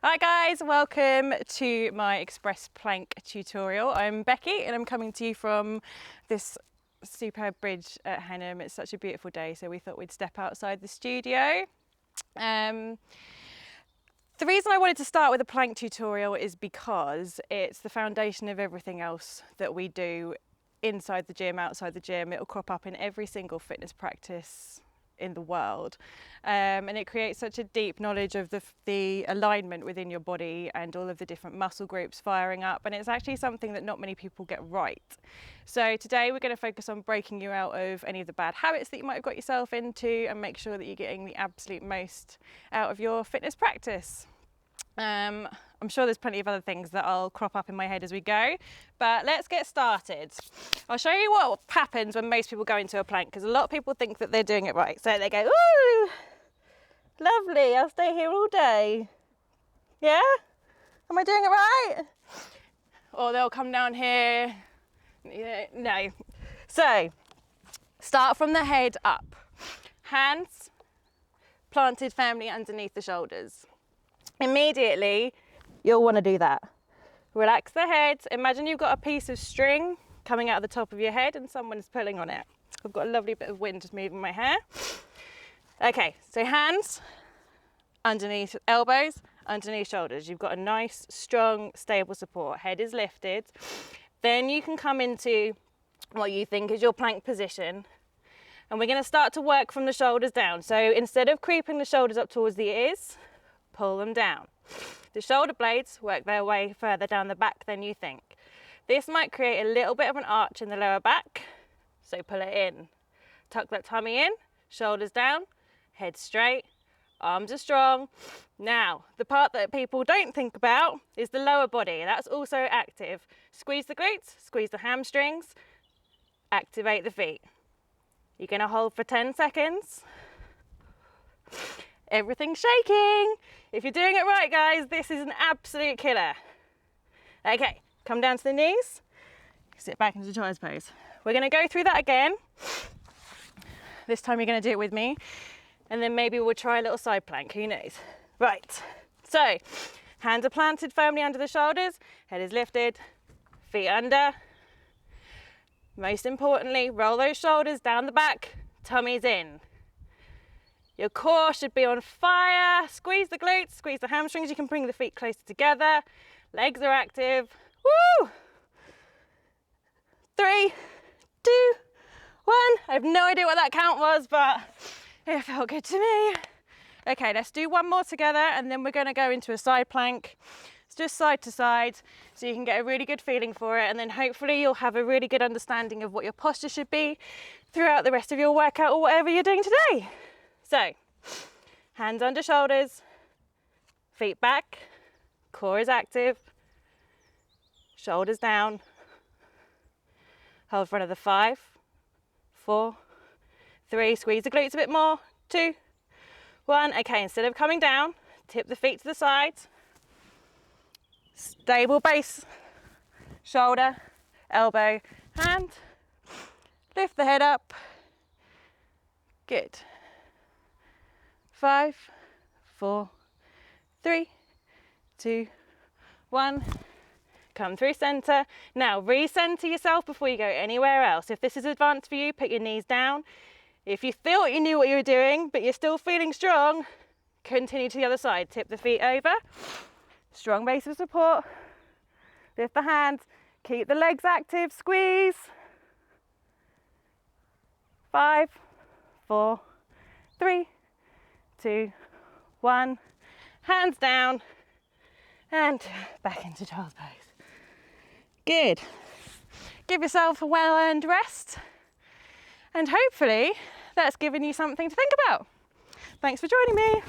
Hi guys, welcome to my express plank tutorial. I'm Becky and I'm coming to you from this superb bridge at Henham. It's such a beautiful day, so we thought we'd step outside the studio. The reason I wanted to start with a plank tutorial is because it's the foundation of everything else that we do inside the gym, outside the gym. It'll crop up in every single fitness practice in the world, and it creates such a deep knowledge of the alignment within your body and all of the different muscle groups firing up, and it's actually something that not many people get right. So today we're going to focus on breaking you out of any of the bad habits that you might have got yourself into and make sure that you're getting the absolute most out of your fitness practice. I'm sure there's plenty of other things that I'll crop up in my head as we go, but let's get started. I'll show you what happens when most people go into a plank, because a lot of people think that they're doing it right. So they go, ooh, lovely, I'll stay here all day. Yeah? Am I doing it right? Or they'll come down here. Yeah, no. So, start from the head up. Hands planted firmly underneath the shoulders. Immediately, you'll want to do that. Relax the head. Imagine you've got a piece of string coming out of the top of your head and someone's pulling on it. I've got a lovely bit of wind just moving my hair. Okay, so hands underneath elbows, underneath shoulders. You've got a nice, strong, stable support. Head is lifted. Then you can come into what you think is your plank position. And we're going to start to work from the shoulders down. So instead of creeping the shoulders up towards the ears, pull them down. The shoulder blades work their way further down the back than you think. This might create a little bit of an arch in the lower back, so pull it in. Tuck that tummy in, shoulders down, head straight, arms are strong. Now, the part that people don't think about is the lower body. That's also active. Squeeze the glutes, squeeze the hamstrings, activate the feet. You're going to hold for 10 seconds. Everything's shaking. If you're doing it right, guys, this is an absolute killer. Okay, come down to the knees. Sit back into child's pose. We're going to go through that again. This time you're going to do it with me. And then maybe we'll try a little side plank, who knows? Right, so hands are planted firmly under the shoulders. Head is lifted, feet under. Most importantly, roll those shoulders down the back, tummy's in. Your core should be on fire. Squeeze the glutes, squeeze the hamstrings. You can bring the feet closer together. Legs are active. Woo! 3, 2, 1. I have no idea what that count was, but it felt good to me. Okay, let's do one more together and then we're going to go into a side plank. It's just side to side so you can get a really good feeling for it, and then hopefully you'll have a really good understanding of what your posture should be throughout the rest of your workout or whatever you're doing today. So, hands under shoulders, feet back, core is active, shoulders down. Hold for another 5, 4, 3, squeeze the glutes a bit more, 2, 1. Okay, instead of coming down, tip the feet to the sides. Stable base, shoulder, elbow, hand. Lift the head up. Good. 5, 4, 3, 2, 1. Come through center. Now re-center yourself before you go anywhere else. If this is advanced for you, put your knees down. If you thought you knew what you were doing, but you're still feeling strong, continue to the other side. Tip the feet over. Strong base of support. Lift the hands. Keep the legs active. Squeeze. 5, 4, 3, 2, 1. Hands down and back into child's pose. Good. Give yourself a well-earned rest, and hopefully that's given you something to think about. Thanks for joining me.